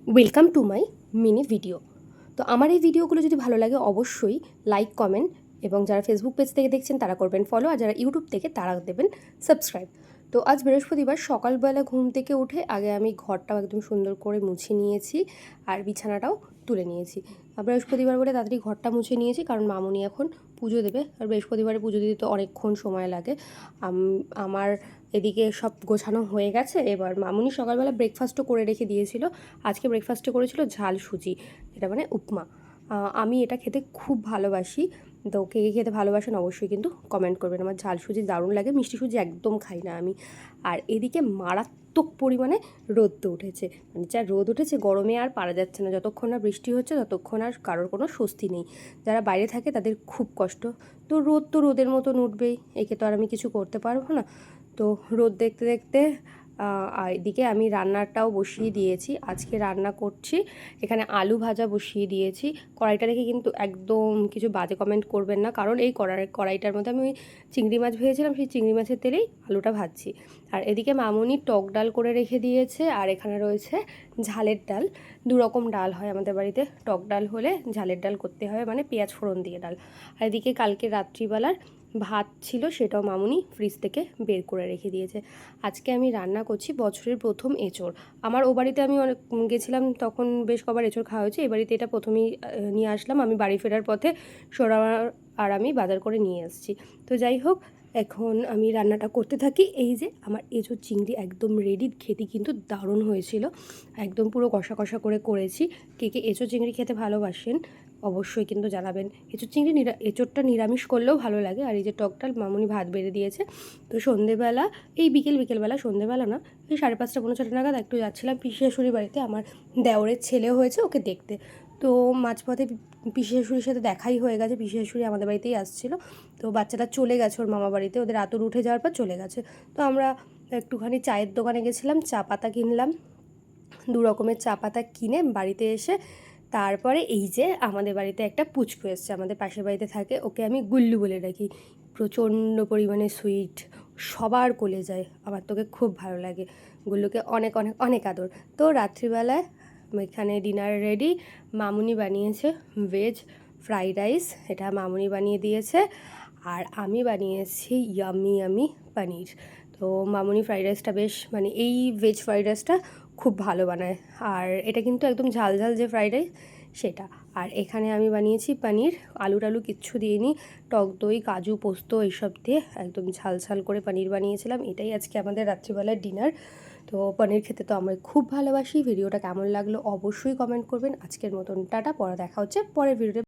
Welcome to my mini video. তো আমার এই ভিডিওগুলো যদি ভালো লাগে অবশ্যই লাইক, কমেন্ট এবং যারা ফেসবুক পেজ থেকে দেখছেন তারা করবেন ফলো, আর যারা ইউটিউব থেকে তারা দেবেন সাবস্ক্রাইব। তো আজ বৃহস্পতিবার সকালবেলা ঘুম থেকে উঠে আগে আমি ঘরটাও একদম সুন্দর করে মুছে নিয়েছি আর বিছানাটাও তুলে নিয়েছি। বৃহস্পতিবার বলে তাড়াতাড়ি ঘরটা মুছে নিয়েছি, কারণ মামুনি এখন পুজো দেবে, আর বৃহস্পতিবারে পুজো দিতে তো অনেকক্ষণ সময় লাগে। আমার এদিকে সব গোছানো হয়ে গেছে। এবার মামুনি সকালবেলা ব্রেকফাস্টও করে রেখে দিয়েছিল। আজকে ব্রেকফাস্টে করেছিল ঝাল সুজি, এটা মানে উপমা। আমি এটা খেতে খুব ভালোবাসি। তো কে কে খেতে ভালোবাসেন অবশ্যই কিন্তু কমেন্ট করবেন। আমার ঝাল সুজি দারুণ লাগে, মিষ্টি সুজি একদম খাই না আমি। আর এদিকে মারাত্মক পরিমাণে রোদ তো উঠেছে, মানে যা রোদ উঠেছে গরমে আর পারা যাচ্ছে না। যতক্ষণ না বৃষ্টি হচ্ছে ততক্ষণ আর কারোর কোনো স্বস্তি নেই। যারা বাইরে থাকে তাদের খুব কষ্ট। তো রোদ তো রোদের মতন উঠবেই, একে তো আর আমি কিছু করতে পারবো না। তো রোদ দেখতে দেখতে এদিকে আমি রান্নাটাও বসিয়ে দিয়েছি। আজকে রান্না করছি, এখানে আলু ভাজা বসিয়ে দিয়েছি। কড়াইটা দেখে কিন্তু একদম কিছু বাজে কমেন্ট করবেন না, কারণ এই কড়াইটার মধ্যে আমি ওই চিংড়ি মাছ ভেজেছিলাম, সেই চিংড়ি মাছের তেলেই আলুটা ভাজছি। আর এদিকে মামুনি টক ডাল করে রেখে দিয়েছে, আর এখানে রয়েছে ঝালের ডাল। দু রকম ডাল হয় আমাদের বাড়িতে, টক ডাল হলে ঝালের ডাল করতে হয়, মানে পেঁয়াজ ফোড়ন দিয়ে ডাল। আর এদিকে কালকে রাত্রিবেলার ভাত ছিল, সেটাও মামুনি ফ্রিজ থেকে বের করে রেখে দিয়েছে। আজকে আমি রান্না করছি বছরের প্রথম এঁচোড়। আমার ও বাড়িতে আমি অনেক গেছিলাম, তখন বেশ কবার এঁচোড় খাওয়া হয়েছে। এ বাড়িতে এটা প্রথমেই নিয়ে আসলাম। আমি বাড়ি ফেরার পথে সোরা আর আমি বাজার করে নিয়ে এসেছি। তো যাই হোক, এখন আমি রান্নাটা করতে থাকি। এই যে আমার এঁচোড় চিংড়ি একদম রেডি, খেতে কিন্তু দারুণ হয়েছিল, একদম পুরো কষা কষা করে করেছি। কে কে এঁচোড় চিংড়ি খেতে ভালোবাসেন অবশ্যই কিন্তু জানাবেন। এঁচোড় চিংড়ি এঁচোড়টা নিরামিষ করলেও ভালো লাগে। আর এই যে টক ডাল মামুনি ভাত বেড়ে দিয়েছে। তো সন্ধেবেলা, এই বিকেলবেলা, সন্ধেবেলা না, এই 5:30 পৌনে 6টা নাগাদ একটু যাচ্ছিলাম পিসি শাশুড়ির বাড়িতে। আমার দেওরের ছেলে হয়েছে, ওকে দেখতে। তো মাঝপথে পিসি শাশুড়ির সাথে দেখাই হয়ে গেছে। পিসি শাশুড়ি আমাদের বাড়িতেই আসছিলো। তো বাচ্চাটা চলে গেছে ওর মামা বাড়িতে, ওদের আতর উঠে যাওয়ার পর চলে গেছে। তো আমরা একটুখানি চায়ের দোকানে গেছিলাম, চা পাতা কিনলাম। 2 রকমের চা পাতা কিনে বাড়িতে এসে তারপরে এই যে আমাদের বাড়িতে একটা পুচকু এসছে, আমাদের পাশের বাড়িতে থাকে, ওকে আমি গুল্লু বলে ডাকি। প্রচণ্ড পরিমাণে সুইট, সবার কোলে যায়, আমার তোকে খুব ভালো লাগে। গুল্লুকে অনেক অনেক অনেক আদর। তো রাত্রিবেলায় এখানে ডিনার রেডি। মামুনি বানিয়েছে ভেজ ফ্রাইড রাইস, এটা মামুনি বানিয়ে দিয়েছে। আর আমি বানিয়েছি ইয়ামি ইয়ামি পনির। তো মামুনি ফ্রাইড রাইসটা বেশ, মানে এই ভেজ ফ্রাইড রাইসটা খুব ভালো বানায়। আর এটা কিন্তু একদম ঝাল ঝাল যে ফ্রাইড রাইস সেটা। আর এখানে আমি বানিয়েছি পনির, আলু টালু কিচ্ছু দিইনি, টক দই কাজু পোস্ত এইসব দিয়ে একদম ঝাল ঝাল করে পনির বানিয়েছিলাম। এটাই আজকে আমাদের রাত্রিবেলার ডিনার। তো পনির খেতে তো আমরা খুব ভালোবাসি। ভিডিওটা কেমন লাগলো অবশ্যই কমেন্ট করবেন। আজকের মতন টাটা, পরে দেখা হচ্ছে পরের ভিডিওতে।